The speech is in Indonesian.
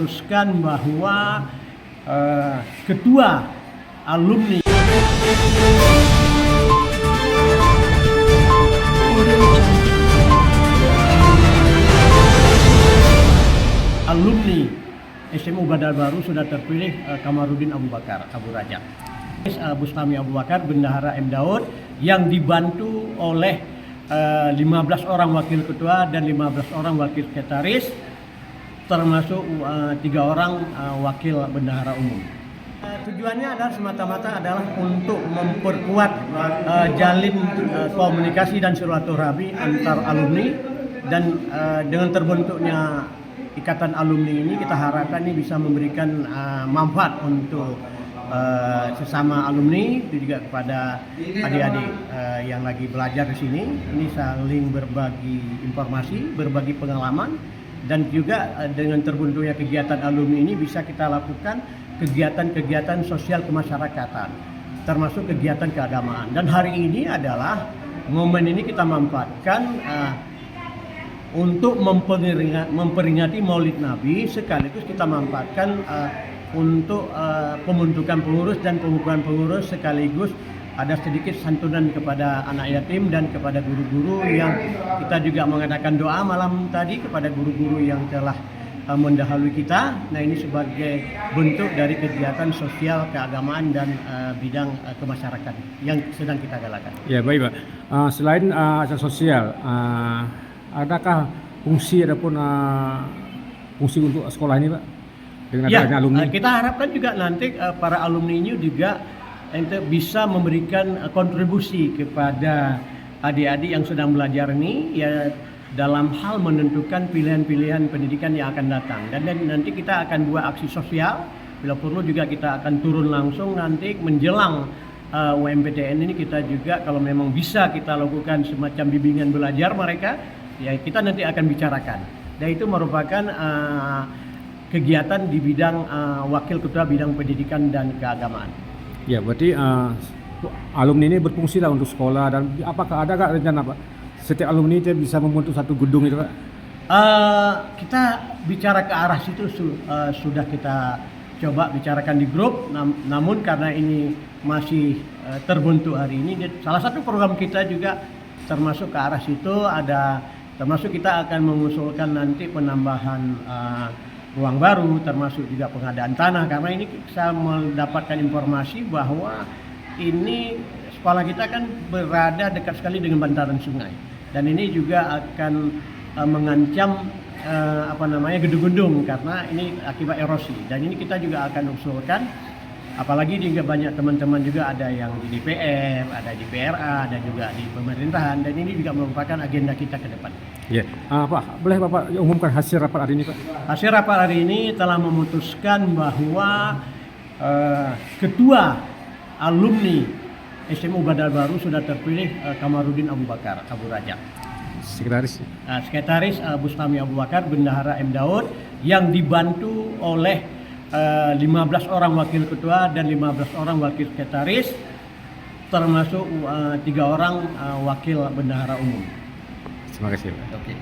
Teruskan bahwa ketua alumni SMU Badar Baru sudah terpilih Kamarudin Abu Bakar Abu Raja. Bustami Abu Bakar, Bendahara M. Daud yang dibantu oleh 15 orang wakil ketua dan 15 orang wakil sekretaris, termasuk 3 orang wakil bendahara umum. Tujuannya adalah semata-mata adalah untuk memperkuat jalin komunikasi dan silaturahmi antar alumni, dan dengan terbentuknya ikatan alumni ini kita harapkan ini bisa memberikan manfaat untuk sesama alumni, itu juga kepada adik-adik yang lagi belajar di sini. Ini saling berbagi informasi, berbagi pengalaman, dan juga dengan terbentuknya kegiatan alumni ini bisa kita lakukan kegiatan-kegiatan sosial kemasyarakatan, termasuk kegiatan keagamaan. Dan hari ini adalah momen ini kita manfaatkan untuk memperingati Maulid Nabi, sekaligus kita manfaatkan untuk pembentukan pengurus dan pengukuhan pengurus, sekaligus ada sedikit santunan kepada anak yatim dan kepada guru-guru yang kita juga mengadakan doa malam tadi kepada guru-guru yang telah mendahului kita. Nah, ini sebagai bentuk dari kegiatan sosial keagamaan dan bidang kemasyarakatan yang sedang kita galakan. Ya, baik Pak. Selain acara sosial, adakah fungsi fungsi untuk sekolah ini Pak? Dengan adanya alumni? Kita harapkan juga nanti para alumni ini juga bisa memberikan kontribusi kepada adik-adik yang sedang belajar ini, ya, dalam hal menentukan pilihan-pilihan pendidikan yang akan datang. Dan nanti kita akan buat aksi sosial, bila perlu juga kita akan turun langsung nanti menjelang UMPTN ini. Kita juga kalau memang bisa kita lakukan semacam bimbingan belajar mereka, ya kita nanti akan bicarakan. Dan itu merupakan kegiatan di bidang wakil ketua bidang pendidikan dan keagamaan. Ya, berarti alumni ini berfungsi lah untuk sekolah. Dan apakah ada rencana Pak, setiap alumni itu bisa membentuk satu gedung itu Pak? Kita bicara ke arah situ sudah kita coba bicarakan di grup, namun karena ini masih terbentuk hari ini, salah satu program kita juga termasuk ke arah situ, termasuk kita akan mengusulkan nanti penambahan ruang baru, termasuk juga pengadaan tanah, karena ini saya mendapatkan informasi bahwa ini sekolah kita kan berada dekat sekali dengan bantaran sungai, dan ini juga akan mengancam gedung-gedung karena ini akibat erosi. Dan ini kita juga akan usulkan, apalagi juga banyak teman-teman juga ada yang di DPR, ada di PRA, dan juga di pemerintahan, dan ini juga merupakan agenda kita ke depan. Ya, Pak, boleh Bapak umumkan hasil rapat hari ini Pak? Hasil rapat hari ini telah memutuskan bahwa ketua alumni SMU Badar Baru sudah terpilih Kamarudin Abu Bakar Abu Raja. Sekretaris Bustami Abu Bakar, Bendahara M. Daud yang dibantu oleh 15 orang wakil ketua dan 15 orang wakil sekretaris, termasuk 3 orang wakil bendahara umum. Terima kasih Pak. Oke.